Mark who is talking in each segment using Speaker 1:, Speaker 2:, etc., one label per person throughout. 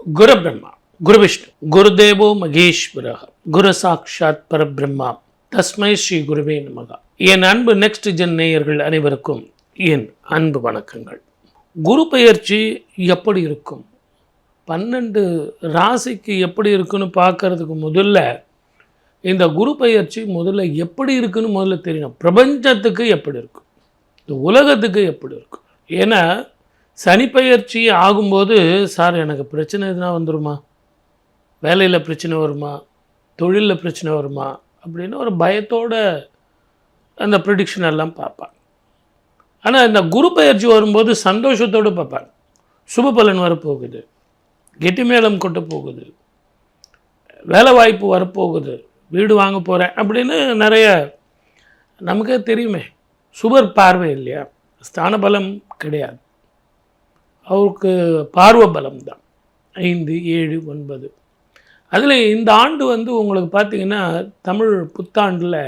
Speaker 1: குரு பிரம்மா, குரு விஷ்ணு, குருதேவோ மகேஸ்வரः, குரு சாட்சாத் பரபிரம்மா, தஸ்மை ஸ்ரீ குருவே நமக. என் அன்பு நெக்ஸ்ட் ஜென் நேயர்கள் அனைவருக்கும் என் அன்பு வணக்கங்கள். குரு பெயர்ச்சி எப்படி இருக்கும், 12 ராசிக்கு எப்படி இருக்குன்னு பார்க்கறதுக்கு முதல்ல இந்த குரு பெயர்ச்சி முதல்ல எப்படி இருக்குன்னு முதல்ல தெரியணும். பிரபஞ்சத்துக்கு எப்படி இருக்கும், இந்த உலகத்துக்கு எப்படி இருக்கும். ஏன்னா சனி பெயர்ச்சி ஆகும்போது, சார் எனக்கு பிரச்சனை எதுனா வந்துடுமா, வேலையில் பிரச்சனை வருமா, தொழிலில் பிரச்சனை வருமா அப்படின்னு ஒரு பயத்தோடு அந்த ப்ரிடிக்ஷன் எல்லாம் பார்ப்பாங்க. ஆனால் இந்த குரு பெயர்ச்சி வரும்போது சந்தோஷத்தோடு பார்ப்பாங்க. சுப பலன் வரப்போகுது, கெட்டி மேளம் கொட்ட போகுது, வேலை வாய்ப்பு வரப்போகுது, வீடு வாங்க போகிறேன் அப்படின்னு நிறைய நமக்கே தெரியுமே. சுபர் பார்வை இல்லையா, ஸ்தான பலம் கிடையாது, அவருக்கு பார்வை பலம் தான் 5, 7, 9. அதில் இந்த ஆண்டு உங்களுக்கு பார்த்திங்கன்னா தமிழ் புத்தாண்டில்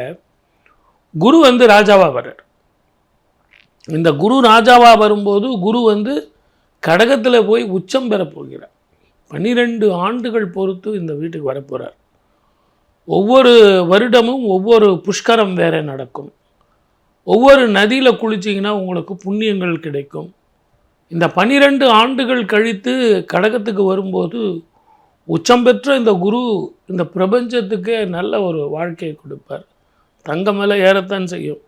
Speaker 1: குரு ராஜாவாக வர்றார். இந்த குரு ராஜாவாக வரும்போது குரு கடகத்தில் போய் உச்சம் பெற போகிறார். 12 ஆண்டுகள் பொறுத்து இந்த வீட்டுக்கு வரப்போகிறார். ஒவ்வொரு வருடமும் ஒவ்வொரு புஷ்கரம் வேற நடக்கும். ஒவ்வொரு நதியில் குளிச்சிங்கன்னா உங்களுக்கு புண்ணியங்கள் கிடைக்கும். இந்த 12 ஆண்டுகள் கழித்து கடகத்துக்கு வரும்போது உச்சம் பெற்ற இந்த குரு இந்த பிரபஞ்சத்துக்கே நல்ல ஒரு வாழ்க்கையை கொடுப்பார். தங்கம் விலை ஏறத்தான் செய்யும்,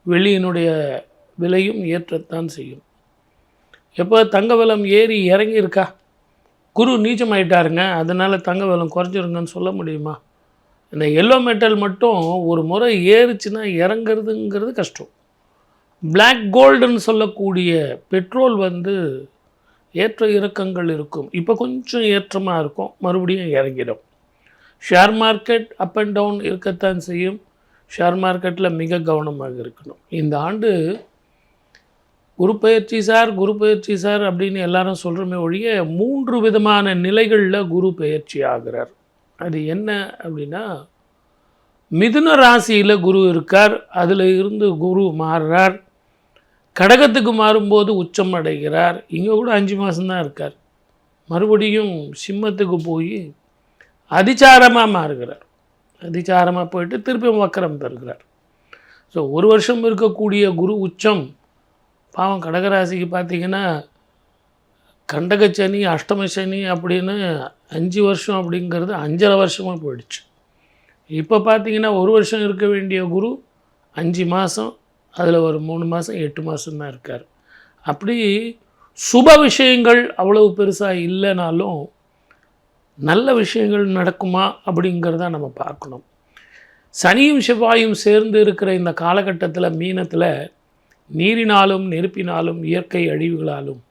Speaker 1: வெளியினுடைய விலையும் ஏற்றத்தான் செய்யும். எப்போ தங்க விலம் ஏறி இறங்கியிருக்கா, குரு நீச்சமாயிட்டாருங்க அதனால் தங்க விலம் குறைஞ்சிருங்கன்னு சொல்ல முடியுமா? இந்த எல்லோ மெட்டல் மட்டும் ஒரு முறை ஏறுச்சுன்னா இறங்கிறதுங்கிறது கஷ்டம். பிளாக் கோல்டுன்னு சொல்லக்கூடிய பெட்ரோல் ஏற்ற இறக்கங்கள் இருக்கும். இப்போ கொஞ்சம் ஏற்றமாக இருக்கும், மறுபடியும் இறங்கிடும். Share market up and down இருக்கத்தான் செய்யும். ஷேர் மார்க்கெட்டில் மிக கவனமாக இருக்கணும். இந்த ஆண்டு குரு பயிற்சி சார் அப்படின்னு எல்லாரும் சொல்கிறோமே ஒழிய 3 விதமான நிலைகளில் குரு பயிற்சி ஆகிறார். அது என்ன அப்படின்னா, மிதுன ராசியில் குரு இருக்கார், அதில் இருந்து குரு மாறுறார், கடகத்துக்கு மாறும்போது உச்சம் அடைகிறார். இங்கே கூட 5 மாதம்தான் இருக்கார். மறுபடியும் சிம்மத்துக்கு போய் அதிச்சாரமாக மாறுகிறார். அதிச்சாரமாக போயிட்டு திருப்பி வக்கரம் பெறுகிறார். ஸோ 1 வருஷம் இருக்கக்கூடிய குரு உச்சம் பாவம் கடகராசிக்கு பார்த்திங்கன்னா கண்டகச்சனி, அஷ்டமசனி அப்படின்னு 5 வருஷம் அப்படிங்கிறது 5.5 வருஷமாக போயிடுச்சு. இப்போ பார்த்திங்கன்னா 1 வருஷம் இருக்க வேண்டிய குரு 5 மாதம், அதில் ஒரு 3 மாதம் 8 மாதம்தான் இருக்கார். அப்படி சுப விஷயங்கள் அவ்வளவு பெருசாக இல்லைனாலும் நல்ல விஷயங்கள் நடக்குமா அப்படிங்கிறத நம்ம பார்க்கணும். சனியும் செவ்வாயும் சேர்ந்து இருக்கிற இந்த காலகட்டத்தில் மீனத்தில் நீரினாலும் நெருப்பினாலும் இயற்கை அழிவுகளாலும்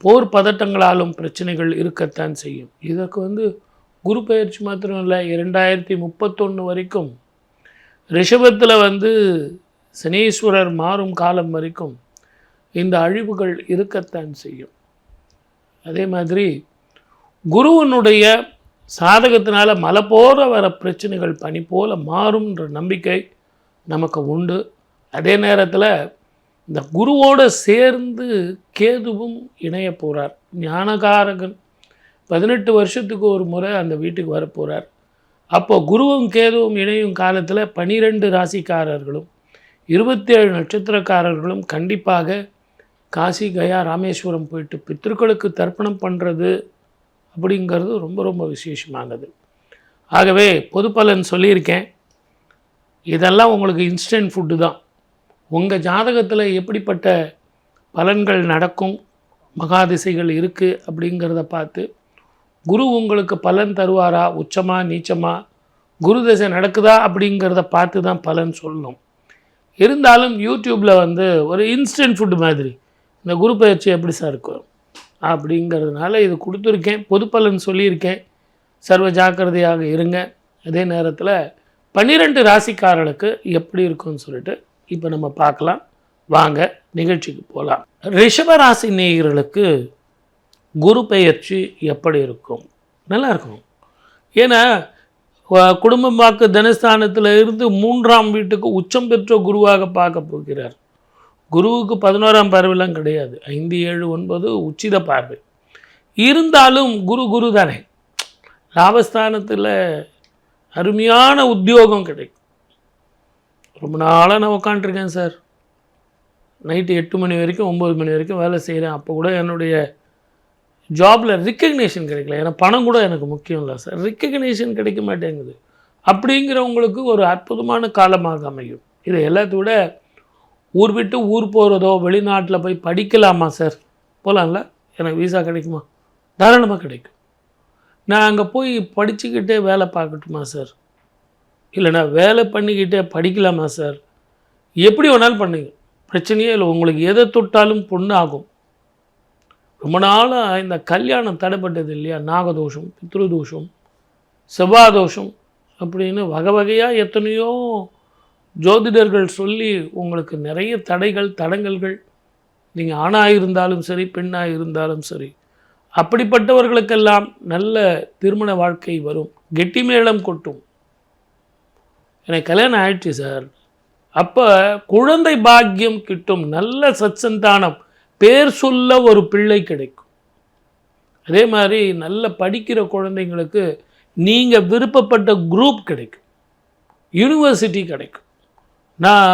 Speaker 1: போர் பதட்டங்களாலும் பிரச்சனைகள் இருக்கத்தான் செய்யும். இதற்கு குரு பயிற்சி மாத்திரம் இல்லை, 2031 வரைக்கும் ரிஷபத்தில் சனீஸ்வரர் மாறும் காலம் வரைக்கும் இந்த அழிவுகள் இருக்கத்தான் செய்யும். அதே மாதிரி குருவனுடைய சாதகத்தினால மலை போல வர பிரச்சனைகள் பனி போல மாறும்ன்ற நம்பிக்கை நமக்கு உண்டு. அதே நேரத்தில் இந்த குருவோடு சேர்ந்து கேதுவும் இணைய போகிறார். ஞானகாரகன் 18 வருஷத்துக்கு ஒரு முறை அந்த வீட்டுக்கு வரப்போகிறார். அப்போ குருவும் கேதுவும் இணையும் காலத்தில் 12 ராசிக்காரர்களும் 27 நட்சத்திரக்காரர்களும் கண்டிப்பாக காசி, கயா, ராமேஸ்வரம் போயிட்டு பித்ருக்களுக்கு தர்ப்பணம் பண்ணுறது அப்படிங்கிறது ரொம்ப ரொம்ப விசேஷமானது. ஆகவே பொது பலன் சொல்லியிருக்கேன். இதெல்லாம் உங்களுக்கு இன்ஸ்டன்ட் ஃபுட்டு தான். உங்கள் ஜாதகத்தில் எப்படிப்பட்ட பலன்கள் நடக்கும், மகாதிசைகள் இருக்குது அப்படிங்கிறத பார்த்து குரு உங்களுக்கு பலன் தருவாரா, உச்சமா நீச்சமா, குரு தசை நடக்குதா அப்படிங்கிறத பார்த்து தான் பலன் சொல்லணும். இருந்தாலும் யூடியூப்பில் ஒரு இன்ஸ்டன்ட் ஃபுட்டு மாதிரி இந்த குரு பயிற்சி எப்படி சார் இருக்கும் அப்படிங்கிறதுனால இது கொடுத்துருக்கேன். பொது பலன் சொல்லியிருக்கேன். சர்வ ஜாக்கிரதையாக இருங்க. அதே நேரத்தில் 12 ராசிக்காரர்களுக்கு எப்படி இருக்குன்னு சொல்லிட்டு இப்போ நம்ம பார்க்கலாம். வாங்க நிகழ்ச்சிக்கு போகலாம். ரிஷபராசி நேயர்களுக்கு குரு பெயர்ச்சி எப்படி இருக்கும்? நல்லா இருக்கும். ஏன்னா குடும்பம் வாக்கு தனஸ்தானத்தில் இருந்து 3ஆம் வீட்டுக்கு உச்சம் பெற்ற குருவாக பார்க்க போகிறார். குருவுக்கு 11ஆம் பார்வைலாம் கிடையாது. 5, 7, 9 உச்சித பார்வை. இருந்தாலும் குரு தானே. லாபஸ்தானத்தில் அருமையான உத்தியோகம் கிடைக்கும். ரொம்ப நாளாக நான் உட்காண்ட்ருக்கேன் சார், நைட்டு 8 மணி வரைக்கும் 9 மணி வரைக்கும் வேலை செய்கிறேன், அப்போ கூட என்னுடைய ஜாபில் ரிக்கக்னேஷன் கிடைக்கல. ஏன்னா பணம் கூட எனக்கு முக்கியம் இல்லை சார், ரிக்கக்னேஷன் கிடைக்க மாட்டேங்குது அப்படிங்கிறவங்களுக்கு ஒரு அற்புதமான காலமாக அமையும். இதை எல்லாத்த விட ஊர் விட்டு ஊர் போகிறதோ, வெளிநாட்டில் போய் படிக்கலாமா சார்? போகலாம்ல, எனக்கு விசா கிடைக்குமா? தாராளமாக கிடைக்கும். நான் அங்கே போய் படிச்சுக்கிட்டே வேலை பார்க்கட்டுமா சார்? இல்லைனா வேலை பண்ணிக்கிட்டே படிக்கலாமா சார்? எப்படி வேணாலும் பண்ணுங்க, பிரச்சனையே இல்லை. உங்களுக்கு எதை தொட்டாலும் பொண்ணு ஆகும். ரொம்ப நாளாக இந்த கல்யாணம் தடைப்பட்டது இல்லையா, நாகதோஷம், பித்ருதோஷம், செவ்வாதோஷம் அப்படின்னு வகை வகையாக எத்தனையோ ஜோதிடர்கள் சொல்லி உங்களுக்கு நிறைய தடைகள் தடங்கல்கள், நீங்கள் ஆணாக இருந்தாலும் சரி பெண்ணாக இருந்தாலும் சரி, அப்படிப்பட்டவர்களுக்கெல்லாம் நல்ல திருமண வாழ்க்கை வரும், கெட்டி மேளம் கொட்டும். எனக்கு கல்யாணம் ஆயிடுச்சு சார், அப்போ குழந்தை பாக்கியம் கிட்டும், நல்ல சத்சந்தானம், பேர் சொல்ல ஒரு பிள்ளை கிடைக்கும். அதே மாதிரி நல்ல படிக்கிற குழந்தைங்களுக்கு நீங்கள் விருப்பப்பட்ட குரூப் கிடைக்கும், யூனிவர்சிட்டி கிடைக்கும். நான்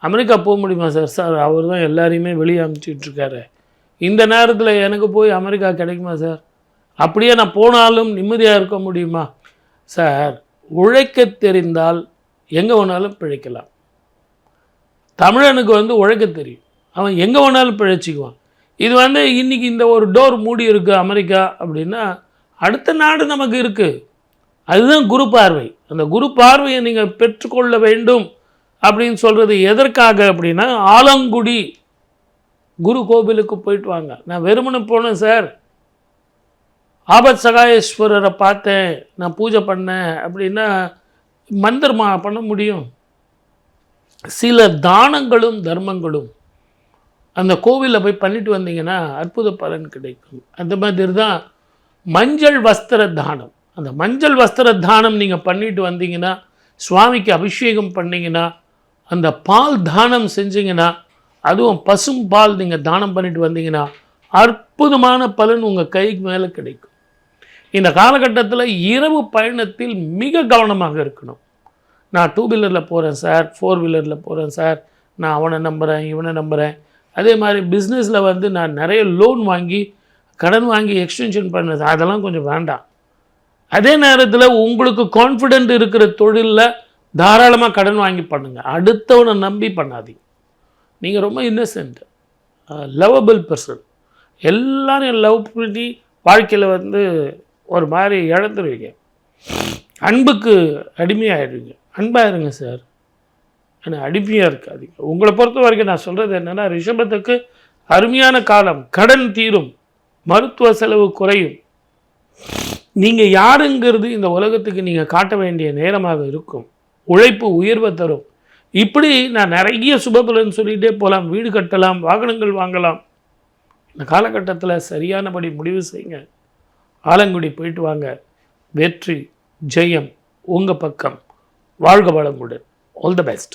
Speaker 1: அமெரிக்கா போக முடியுமா சார்? சார் அவர் தான் எல்லாரையுமே வெளியே அனுப்பிச்சிட்ருக்காரு, இந்த நேரத்தில் எனக்கு போய் அமெரிக்கா கிடைக்குமா சார்? அப்படியே நான் போனாலும் நிம்மதியாக இருக்க முடியுமா சார்? உழைக்க தெரிந்தால் எங்கே வேணாலும் பிழைக்கலாம். தமிழனுக்கு உழைக்க தெரியும், அவன் எங்கே வேணாலும் பிழைச்சிக்குவான். இது இன்றைக்கி இந்த ஒரு டோர் மூடி இருக்குது அமெரிக்கா அப்படின்னா, அடுத்த நாடு நமக்கு இருக்குது. அதுதான் குரு பார்வை. அந்த குரு பார்வையை நீங்கள் பெற்றுக்கொள்ள வேண்டும் அப்படின்னு சொல்கிறது எதற்காக அப்படின்னா, ஆலங்குடி குரு கோவிலுக்கு போயிட்டு வாங்க. நான் வெறுமனை போனேன் சார், ஆபத் சகாயேஸ்வரரை பார்த்தேன், நான் பூஜை பண்ணேன் அப்படின்னா மந்திரமா பண்ண முடியும்? சில தானங்களும் தர்மங்களும் அந்த கோவிலில் போய் பண்ணிட்டு வந்தீங்கன்னா அற்புத பலன் கிடைக்கும். அந்த மாதிரி தான் மஞ்சள் வஸ்திர தானம். அந்த மஞ்சள் வஸ்திர தானம் நீங்கள் பண்ணிட்டு வந்தீங்கன்னா, சுவாமிக்கு அபிஷேகம் பண்ணிங்கன்னா, அந்த பால் தானம் செஞ்சிங்கன்னா, அதுவும் பசும் பால் நீங்கள் தானம் பண்ணிட்டு வந்தீங்கன்னா அற்புதமான பலன் உங்கள் கைக்கு மேலே கிடைக்கும். இந்த காலகட்டத்தில் இரவு பயணத்தில் மிக கவனமாக இருக்கணும். நான் 2 வீலரில் போகிறேன் சார், 4 வீலரில் போகிறேன் சார், நான் அவனை நம்புகிறேன் இவனை நம்புகிறேன். அதே மாதிரி பிஸ்னஸில் நான் நிறைய லோன் வாங்கி கடன் வாங்கி எக்ஸ்டென்ஷன் பண்ணேன் சார், அதெல்லாம் கொஞ்சம் வேண்டாம். அதே நேரத்தில் உங்களுக்கு கான்ஃபிடென்ட் இருக்கிற தொழிலில் தாராளமாக கடன் வாங்கி பண்ணுங்கள், அடுத்தவனை நம்பி பண்ணாதீங்க. நீங்கள் ரொம்ப இன்னசென்ட், லவ்வபிள் பர்சன், எல்லோரும் லவ் பண்ணி வாழ்க்கையில் ஒரு மாதிரி இழந்துருவீங்க, அன்புக்கு அடிமையாகிடுவீங்க. அன்பாக இருங்க சார், ஆனால் அடிமையாக இருக்காதீங்க. உங்களை பொறுத்த வரைக்கும் நான் சொல்கிறது என்னென்னா, ரிஷபத்துக்கு அருமையான காலம், கடன் தீரும், மருத்துவ செலவு குறையும், நீங்கள் யாருங்கிறது இந்த உலகத்துக்கு நீங்கள் காட்ட வேண்டிய நேரமாக இருக்கும், உழைப்பு உயர்வை தரும். இப்படி நான் நிறைய சுபபலன் சொல்லிகிட்டே போகலாம். வீடு கட்டலாம், வாகனங்கள் வாங்கலாம். இந்த காலகட்டத்தில் சரியானபடி முடிவு செய்யுங்க. ஆலங்குடி போயிட்டு வாங்க. வெற்றி ஜெயம் உங்கள் பக்கம். வாழ்க வளமுடன். All the best.